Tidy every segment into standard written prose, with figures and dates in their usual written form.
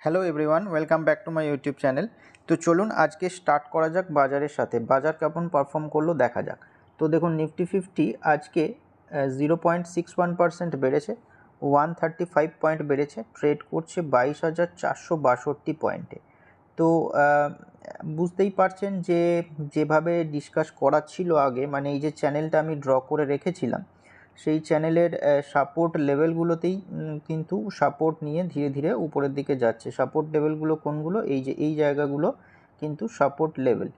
Hello everyone, welcome back to my YouTube channel. তো চলুন আজকে স্টার্ট করা যাক বাজারের সাথে। বাজার কেমন পারফর্ম করলো দেখা যাক। তো দেখুন নিফটি 50 আজকে 0.61% বেড়েছে, 135 পয়েন্ট বেড়েছে, ট্রেড করছে 22,462 পয়েন্টে। তো বুঝতেই পারছেন যে যেভাবে ডিসকাস করা ছিল আগে, মানে এই যে চ্যানেলটা আমি ড্র করে রেখেছিলাম, সেই চ্যানেলের সাপোর্ট লেভেলগুলোতেই কিন্তু সাপোর্ট নিয়ে ধীরে ধীরে উপরের দিকে যাচ্ছে। সাপোর্ট লেভেলগুলো কোনগুলো? এই যে এই জায়গাগুলো কিন্তু সাপোর্ট লেভেল।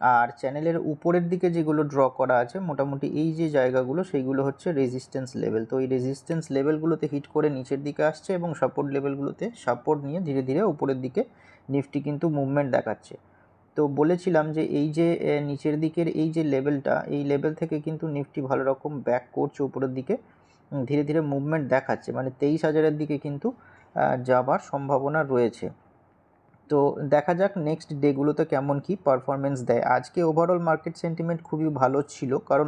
আর চ্যানেলের উপরের দিকে যেগুলো ড্র করা আছে মোটামুটি এই যে জায়গাগুলো, সেইগুলো হচ্ছে রেজিস্ট্যান্স লেভেল। তো এই রেজিস্ট্যান্স লেভেলগুলোতে হিট করে নিচের দিকে আসছে এবং সাপোর্ট লেভেলগুলোতে সাপোর্ট নিয়ে ধীরে ধীরে উপরের দিকে নিফটি কিন্তু মুভমেন্ট দেখাচ্ছে। তো বলেছিলাম যে এই যে নিচের দিকের এই যে লেভেলটা, এই লেভেল থেকে কিন্তু নিফটি ভালো রকম ব্যাক করছে উপরের দিকে, ধীরে ধীরে মুভমেন্ট দেখাচ্ছে, মানে 23,000-এর দিকে কিন্তু যাবার সম্ভাবনা রয়েছে। তো দেখা যাক নেক্সট ডেগুলোতে কেমন কি পারফরমেন্স দেয়। আজকে ওভারঅল মার্কেট সেন্টিমেন্ট খুবই ভালো ছিল, কারণ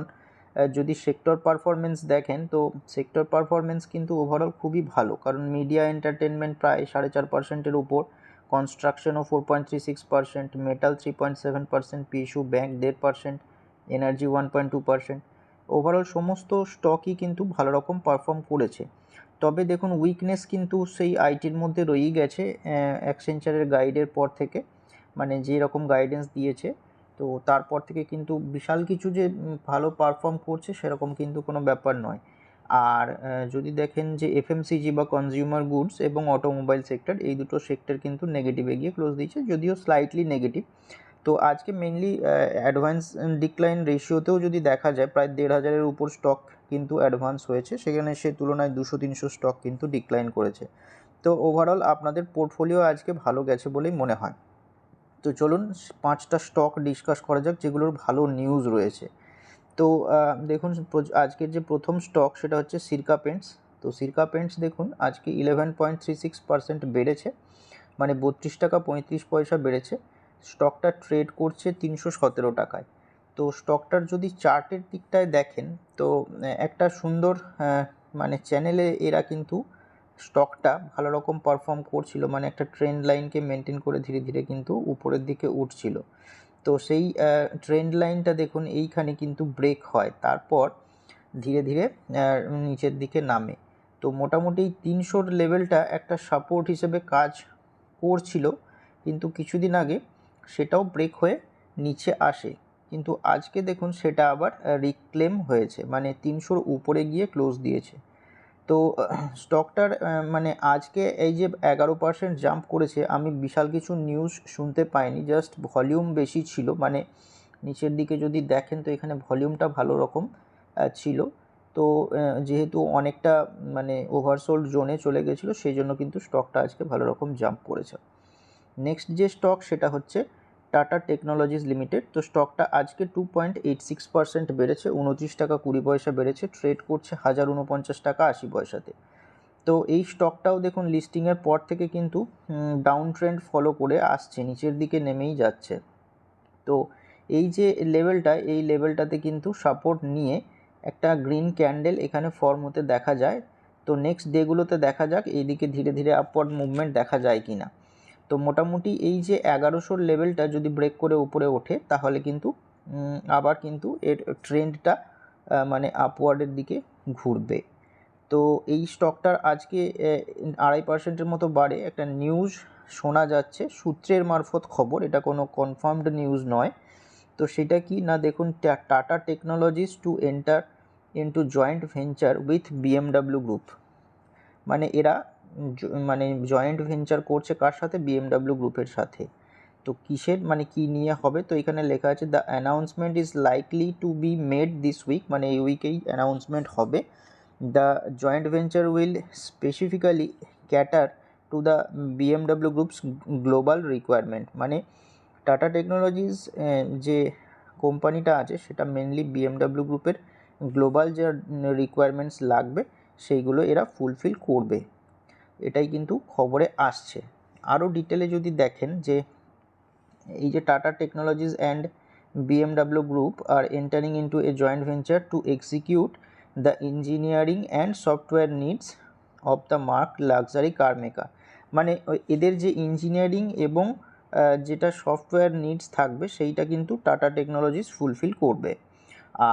যদি সেক্টর পারফরমেন্স দেখেন তো সেক্টর পারফরমেন্স কিন্তু ওভারঅল খুবই ভালো, কারণ মিডিয়া এন্টারটেনমেন্ট প্রায় 4.5%-এর উপর, কনস্ট্রাকশনও 4.36%, metal 3.7%, PSU bank 1.5%, energy 1.2%। Overall সমস্ত স্টকই কিন্তু ভালো রকম পারফর্ম করেছে। তবে দেখুন উইকনেস কিন্তু সেই আইটির মধ্যে রয়েই গেছে অ্যাকসেঞ্চারের গাইডের পর থেকে, মানে যে রকম গাইডেন্স দিয়েছে, তো তারপর থেকে কিন্তু বিশাল কিছু যে ভালো পারফর্ম করছে সেরকম কিন্তু কোনো ব্যাপার নয়। আর যদি দেখেন যে এফএমসিজি বা কনজিউমার গুডস এবং অটোমোবাইল সেক্টর, এই দুটো সেক্টর কিন্তু নেগেটিভে গিয়ে ক্লোজ দিয়েছে, যদিও স্লাইটলি নেগেটিভ। তো আজকে মেনলি অ্যাডভান্স ডিক্লাইন রেশিওতেও যদি দেখা যায় প্রায় 1,500-এর উপর স্টক কিন্তু অ্যাডভান্স হয়েছে, সেখানে সে তুলনায় 200-300 স্টক কিন্তু ডিক্লাইন করেছে। তো ওভারঅল আপনাদের পোর্টফোলিও আজকে ভালো গেছে বলেই মনে হয়। তো চলুন 5টা স্টক ডিসকাস করা যাক যেগুলোর ভালো নিউজ রয়েছে। তো দেখুন আজকের যে প্রথম স্টক সেটা হচ্ছে সিরকা পেন্টস। তো সিরকা পেন্টস দেখুন আজকে 11.36% বেড়েছে, মানে 32 টাকা 35 পয়সা বেড়েছে। স্টকটা ট্রেড করছে 317 টাকায়। তো স্টকটার যদি চার্টের দিকটায় দেখেন তো একটা সুন্দর মানে চ্যানেলে এরা কিন্তু স্টকটা ভালো রকম পারফর্ম করছিল, মানে একটা ট্রেন্ড লাইনকে মেনটেন করে ধীরে ধীরে কিন্তু উপরের দিকে উঠছিল। তো সেই ট্রেন্ড লাইনটা দেখুন এইখানে কিন্তু ব্রেক হয়, তারপর ধীরে ধীরে নিচের দিকে নামে। তো মোটামুটি 300-র লেভেলটা একটা সাপোর্ট হিসেবে কাজ করছিল, কিন্তু কিছুদিন আগে সেটাও ব্রেক হয়ে নিচে আসে, কিন্তু আজকে দেখুন সেটা আবার রিক্লেম হয়েছে, মানে 300-র উপরে গিয়ে ক্লোজ দিয়েছে। তো স্টকটার মানে আজকে এই যে 11% জাম্প করেছে, আমি বিশাল কিছু নিউজ শুনতে পাইনি, জাস্ট ভলিউম বেশি ছিল, মানে নিচের দিকে যদি দেখেন তো এখানে ভলিউমটা ভালো রকম ছিল। তো যেহেতু অনেকটা মানে ওভারসোল্ড জোনে চলে গেছিলো, সেই জন্য কিন্তু স্টকটা আজকে ভালো রকম জাম্প করেছে। নেক্সট যে স্টক সেটা হচ্ছে টাটা টেকনোলজিস লিমিটেড। তো স্টকটা আজকে 2.86% বেড়েছে, 29 টাকা 20 পয়সা বেড়েছে, ট্রেড করছে 1,049 টাকা 80 পয়সাতে। তো এই স্টকটাও দেখুন লিস্টিংয়ের পর থেকে কিন্তু ডাউন ট্রেন্ড ফলো করে আসছে, নিচের দিকে নেমেই যাচ্ছে। তো এই যে লেভেলটা, এই লেভেলটাতে কিন্তু সাপোর্ট নিয়ে একটা গ্রিন ক্যান্ডেল এখানে ফর্ম হতে দেখা যায়। তো নেক্সট ডেগুলোতে দেখা যাক এইদিকে ধীরে ধীরে আপওয়ার্ড মুভমেন্ট দেখা যায় কি না। তো মোটামুটি এই যে 1100-র লেভেলটা যদি ব্রেক করে উপরে ওঠে তাহলে কিন্তু আবার কিন্তু এর ট্রেন্ডটা মানে আপওয়ার্ডের দিকে ঘুরবে। তো এই স্টকটার আজকে 2.5%-এর মতো বাড়ে, একটা নিউজ শোনা যাচ্ছে, সূত্রের মারফত খবর, এটা কোনো কনফার্মড নিউজ নয়। তো সেটা কি না দেখুন, tata technologies to enter into joint venture with BMW group, মানে এরা মানে জয়েন্ট ভেঞ্চার করছে কার সাথে? বিএমডাব্লিউ গ্রুপের সাথে। তো কিসের, মানে কি নিয়ে হবে? তো এখানে লেখা আছে the announcement is likely to be made this week, মানে এই উইকেই অ্যানাউন্সমেন্ট হবে। The joint venture will specifically cater to the BMW groups global requirement, মানে টাটা টেকনোলজিস যে কোম্পানিটা আছে সেটা মেনলি বিএমডাব্লিউ গ্রুপের গ্লোবাল যে রিকোয়ারমেন্টস লাগবে সেইগুলো এরা ফুলফিল করবে, এটাই কিন্তু খবরে আসছে। আরও ডিটেলে যদি দেখেন যে এই যে tata technologies and BMW group R entering into a joint venture two execute the engineering and software needs of the mark luxury car maker, মানে এদের যে ইঞ্জিনিয়ারিং এবং যেটা সফটওয়্যার নিডস থাকবে সেইটা কিন্তু টাটা টেকনোলজিস ফুলফিল করবে।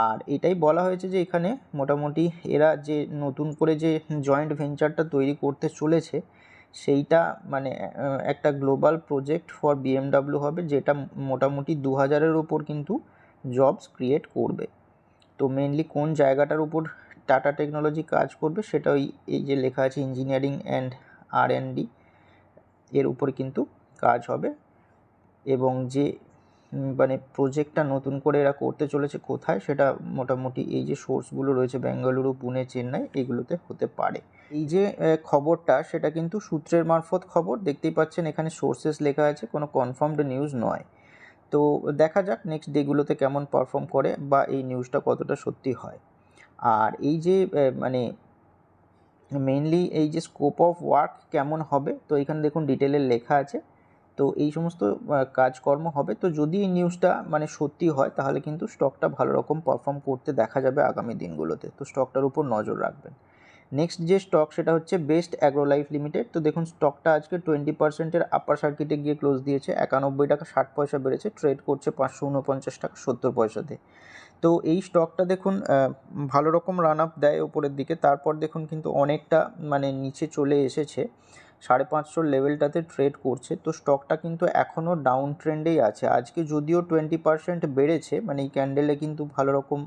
আর এটাই বলা হয়েছে যে এখানে মোটামুটি এরা যে নতুন করে যে জয়েন্ট ভেঞ্চারটা তৈরি করতে চলেছে সেইটা মানে একটা গ্লোবাল প্রজেক্ট ফর বিএমডাব্লিউ হবে, যেটা মোটামুটি 2000-এর ওপর কিন্তু জবস ক্রিয়েট করবে। তো মেনলি কোন জায়গাটার উপর টাটা টেকনোলজি কাজ করবে সেটা এই যে লেখা আছে ইঞ্জিনিয়ারিং অ্যান্ড R&D এর উপর কিন্তু কাজ হবে। এবং যে মানে প্রজেক্টটা নতুন করে এরা করতে চলেছে কোথায় সেটা মোটামুটি এই যে সোর্সগুলো রয়েছে বেঙ্গালুরু, পুনে, চেন্নাই এগুলোতে হতে পারে। এই যে খবরটা সেটা কিন্তু সূত্রের মারফত খবর, দেখতেই পাচ্ছেন এখানে সোর্সেস লেখা আছে, কোনো কনফার্মড নিউজ নয়। তো দেখা যাক নেক্সট ডেগুলোতে কেমন পারফর্ম করে বা এই নিউজটা কতটা সত্যি হয়। আর এই যে মানে মেইনলি এই যে স্কোপ অফ ওয়ার্ক কেমন হবে, তো এখানে দেখুন ডিটেলে লেখা আছে। তো এই সমস্ত কাজকর্ম হবে। তো যদি এই নিউজটা মানে সত্যি হয় তাহলে কিন্তু স্টকটা ভালো রকম পারফর্ম করতে দেখা যাবে আগামী দিনগুলোতে। তো স্টকটার উপর নজর রাখবেন। নেক্সট যে স্টক সেটা হচ্ছে বেস্ট অ্যাগ্রো লাইফ লিমিটেড। তো দেখুন স্টকটা আজকে 20%-এর আপার সার্কিটে গিয়ে ক্লোজ দিয়েছে, 91 টাকা 60 পয়সা বেড়েছে, ট্রেড করছে 549 টাকা 70 পয়সাতে। তো এই স্টকটা দেখুন ভালো রকম রান আপ দেয় ওপরের দিকে, তারপর দেখুন কিন্তু অনেকটা মানে নিচে চলে এসেছে, 550 লেভেলটাতে ট্রেড করছে। তো স্টকটা কিন্তু এখনও ডাউন ট্রেন্ডেই আছে। আজকে যদিও 20% বেড়েছে, মানে এই ক্যান্ডেলে কিন্তু ভালো রকম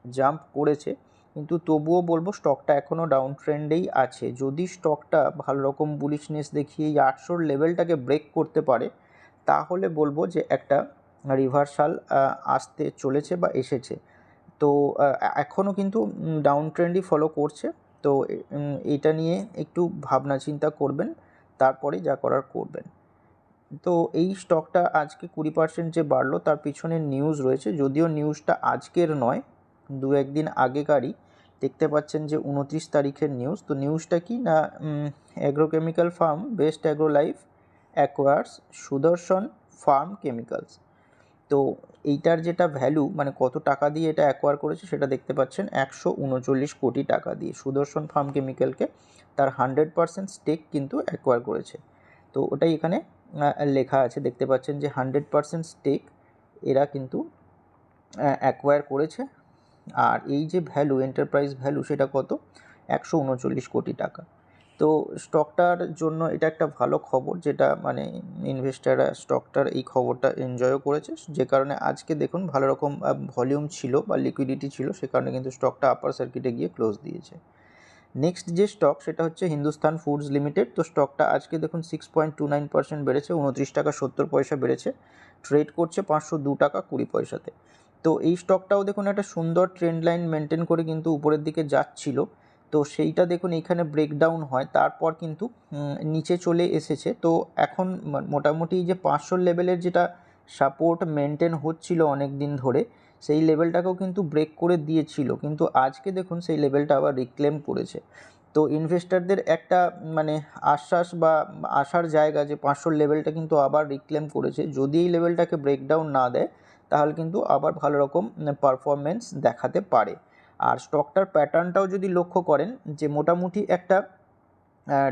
জাম্প করেছে, কিন্তু তবুও বলবো স্টকটা এখনও ডাউন ট্রেন্ডেই আছে। যদি স্টকটা ভালো রকম বুলিশনেস দেখিয়ে এই 800 লেভেলটাকে ব্রেক করতে পারে তাহলে বলবো যে একটা রিভার্সাল আসতে চলেছে বা এসেছে। তো এখনও কিন্তু ডাউন ট্রেন্ডই ফলো করছে। তো এটা নিয়ে একটু ভাবনা চিন্তা করবেন, তারপরে যা করার করবেন। তো এই স্টকটা আজকে 20% যে বাড়লো তার পিছনে নিউজ রয়েছে, যদিও নিউজটা আজকের নয়, 2-1 দিন আগেকারই। দেখতে পাচ্ছেন যে 29 তারিখের নিউজ। তো নিউজটা কি না, agrochemical firm Best Agro Life acquires Sudarshan Farm Chemicals. তো এইটার যেটা ভ্যালু মানে কত টাকা দিয়ে এটা অ্যাকোয়ার করেছে সেটা দেখতে পাচ্ছেন, 139 কোটি টাকা দিয়ে সুদর্শন ফার্ম কেমিক্যালকে তার 100% স্টেক কিন্তু অ্যাকোয়ার করেছে। তো ওটাই এখানে লেখা আছে, দেখতে পাচ্ছেন যে 100% স্টেক এরা কিন্তু অ্যাকোয়ার করেছে। আর এই যে ভ্যালু, এন্টারপ্রাইজ ভ্যালু, সেটা কত, 139 কোটি টাকা। তো স্টকটার জন্য এটা একটা ভালো খবর, যেটা মানে ইনভেস্টাররা স্টকটার এই খবরটা এনজয়ও করেছে, যে কারণে আজকে দেখুন ভালো রকম ভলিউম ছিল বা লিকুইডিটি ছিল, সে কারণে কিন্তু স্টকটা আপার সার্কিটে গিয়ে ক্লোজ দিয়েছে। নেক্সট যে স্টক সেটা হচ্ছে হিন্দুস্তান ফুডস লিমিটেড। তো স্টকটা আজকে দেখুন 6.29% বেড়েছে, 29 টাকা 70 পয়সা বেড়েছে, ট্রেড করছে 502 টাকা 20 পয়সাতে। তো এই স্টকটাও দেখুন একটা সুন্দর ট্রেন্ড লাইন মেনটেন করে কিন্তু উপরের দিকে যাচ্ছিল। তো সেইটা দেখুন এইখানে ব্রেকডাউন হয়, তারপর কিন্তু নিচে চলে এসেছে। তো এখন মোটামুটি যে 500 লেভেলের যেটা সাপোর্ট মেনটেন হচ্ছিল অনেক দিন ধরে, সেই লেভেলটাকেও কিন্তু ব্রেক করে দিয়েছিল, কিন্তু আজকে দেখুন সেই লেভেলটা আবার রিক্লেম করেছে। তো ইনভেস্টারদের একটা মানে আশ্বাস বা আশার জায়গা যে 500 লেভেলটা কিন্তু আবার রিক্লেম করেছে, যদি এই লেভেলটাকে ব্রেকডাউন না দেয় তাহলে কিন্তু আবার ভালো রকম পারফরমেন্স দেখাতে পারে। আর স্টকটার প্যাটার্নটাও যদি লক্ষ্য করেন যে মোটামুটি একটা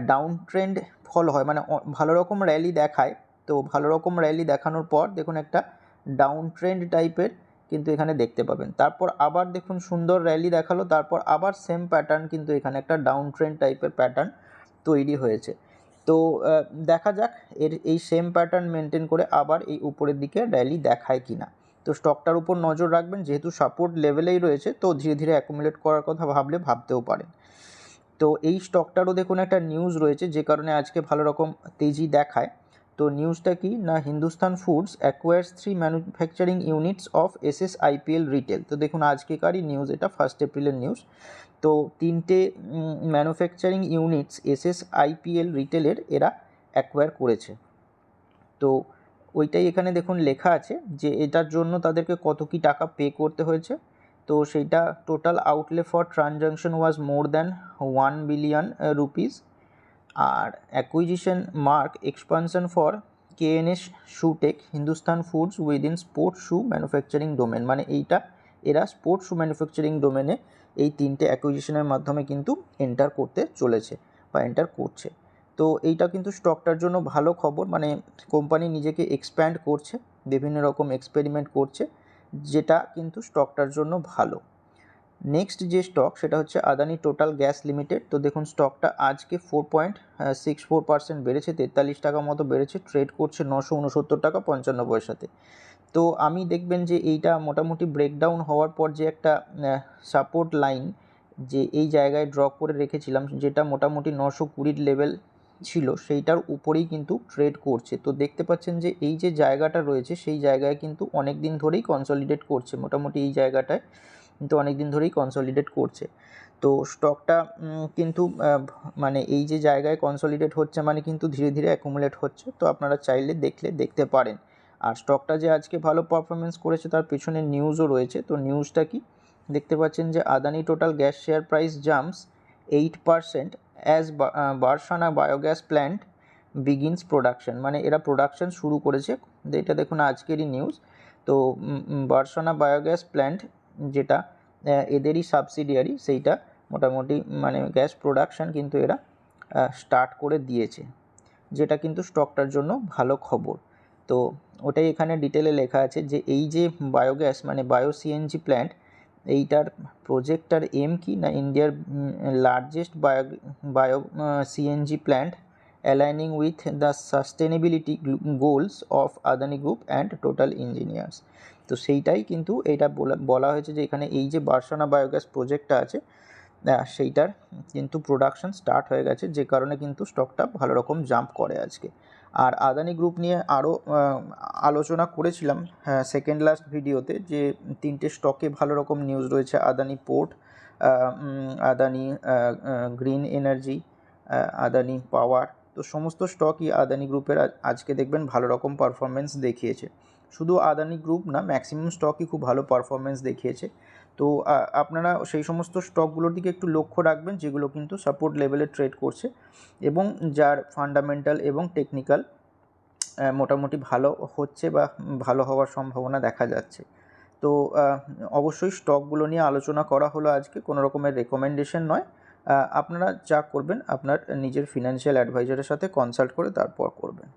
ডাউন ট্রেন্ড ফলো হয়, মানে ভালো রকম র্যালি দেখায়। তো ভালো রকম র্যালি দেখানোর পর দেখুন একটা ডাউন ট্রেন্ড টাইপের কিন্তু এখানে দেখতে পাবেন, তারপর আবার দেখুন সুন্দর র্যালি দেখালো, তারপর আবার সেম প্যাটার্ন কিন্তু এখানে একটা ডাউন ট্রেন্ড টাইপের প্যাটার্ন তৈরি হয়েছে। তো দেখা যাক এই সেম প্যাটার্ন মেনটেন করে আবার এই উপরের দিকে র্যালি দেখায় কিনা। তো স্টকটার উপর নজর রাখবেন, যেহেতু সাপোর্ট লেভেলেই রয়েছে তো ধীরে ধীরে অ্যাকুমুলেট করার কথা ভাবলে ভাবতেও পারেন। তো এই স্টকটারও দেখুন একটা নিউজ রয়েছে, যে কারণে আজকে ভালো রকম তেজি দেখায়। তো নিউজটা কি না, Hindustan foods acquires 3 manufacturing units of SSIPL retail. তো দেখুন আজকেকারই নিউজ, এটা 1 এপ্রিলের নিউজ। তো 3টে ম্যানুফ্যাকচারিং ইউনিটস SSIPL রিটেলের এরা অ্যাকোয়ার করেছে। তো ওইটাই এখানে দেখুন লেখা আছে যে এটার জন্য তাদেরকে কত কি টাকা পে করতে হয়েছে। তো সেইটা total outlay for transaction was more than 1 billion rupees. আর acquisition mark expansion for KNS Shoetech Hindustan Foods within sports shoe manufacturing domain, মানে এইটা এরা স্পোর্টস শু ম্যানুফ্যাকচারিং ডোমেনে এই 3টে অ্যাকুইজিশনের মাধ্যমে কিন্তু এন্টার করতে চলেছে বা এন্টার করছে। তো এইটা কিন্তু স্টকটার জন্য ভালো খবর, মানে কোম্পানি নিজেকে এক্সপ্যান্ড করছে, বিভিন্ন রকম এক্সপেরিমেন্ট করছে, যেটা কিন্তু স্টকটার জন্য ভালো। নেক্সট যে স্টক সেটা হচ্ছে আদানি টোটাল গ্যাস লিমিটেড। তো দেখুন স্টকটা আজকে 4.64% বেড়েছে, 43 টাকা মতো বেড়েছে, ট্রেড করছে 969 টাকা 55 পয়সাতে। তো আমি দেখবেন যে এইটা মোটামুটি ব্রেকডাউন হওয়ার পর যে একটা সাপোর্ট লাইন যে এই জায়গায় ড্র করে রেখেছিলাম, যেটা মোটামুটি 920 লেভেল ছিল, সেইটার উপরেই কিন্তু ট্রেড করছে। তো দেখতে পাচ্ছেন যে এই যে জায়গাটা রয়েছে সেই জায়গায় কিন্তু অনেক দিন ধরেই কনসলিডেট করছে, মোটামুটি এই জায়গাটায় কিন্তু অনেক দিন ধরেই কনসলিডেট করছে। তো স্টকটা কিন্তু মানে এই যে জায়গায় কনসলিডেট হচ্ছে মানে কিন্তু ধীরে ধীরে অ্যাকুমুলেট হচ্ছে। তো আপনারা চাইলে দেখতে পারেন। আর স্টকটা যে আজকে ভালো পারফরমেন্স করেছে তার পেছনে নিউজও রয়েছে। তো নিউজটা কি দেখতে পাচ্ছেন যে Adani Total Gas share price jumps 8% as Barsana biogas plant begins production, মানে এরা প্রোডাকশন শুরু করেছে। এটা দেখুন আজকেরই নিউজ। তো বারসানা বায়োগ্যাস প্ল্যান্ট যেটা এদেরই সাবসিডিয়ারি, সেইটা মোটামুটি মানে গ্যাস প্রোডাকশান কিন্তু এরা স্টার্ট করে দিয়েছে, যেটা কিন্তু স্টকটার জন্য ভালো খবর। তো ওটাই এখানে ডিটেলে লেখা আছে যে এই যে বায়োগ্যাস মানে বায়ো সিএনজি প্ল্যান্ট, এইটার প্রজেক্টটার এম কি না ইন্ডিয়ার largest bio CNG plant aligning with the sustainability goals of Adani group and total engineers. তো সেইটাই কিন্তু এইটা বলা হয়েছে যে এখানে এই যে বারসানা বায়োগ্যাস প্রজেক্টটা আছে সেইটার কিন্তু প্রোডাকশন স্টার্ট হয়ে গেছে, যে কারণে কিন্তু স্টকটা ভালো রকম জাম্প করে আজকে। আর আদানি গ্রুপ নিয়ে আরও আলোচনা করেছিলাম সেকেন্ড লাস্ট ভিডিওতে, যে 3টে স্টকে ভালো রকম নিউজ রয়েছে, Adani Port, Adani Green Energy, Adani Power. তো সমস্ত স্টকই আদানি গ্রুপের আজকে দেখবেন ভালো রকম পারফরমেন্স দেখিয়েছে। শুধু আদানি গ্রুপ না, ম্যাক্সিমাম স্টকই খুব ভালো পারফরমেন্স দেখিয়েছে। তো আপনারা সেই সমস্ত স্টকগুলোর দিকে একটু লক্ষ্য রাখবেন যেগুলো কিন্তু সাপোর্ট লেভেলে ট্রেড করছে এবং যার ফান্ডামেন্টাল এবং টেকনিক্যাল মোটামুটি ভালো হচ্ছে বা ভালো হওয়ার সম্ভাবনা দেখা যাচ্ছে। তো অবশ্যই স্টকগুলো নিয়ে আলোচনা করা হলো আজকে, কোনো রকমের রেকমেন্ডেশন নয়। আপনারা যা করবেন আপনার নিজের ফিনান্সিয়াল অ্যাডভাইজারের সাথে কনসাল্ট করে তারপর করবেন।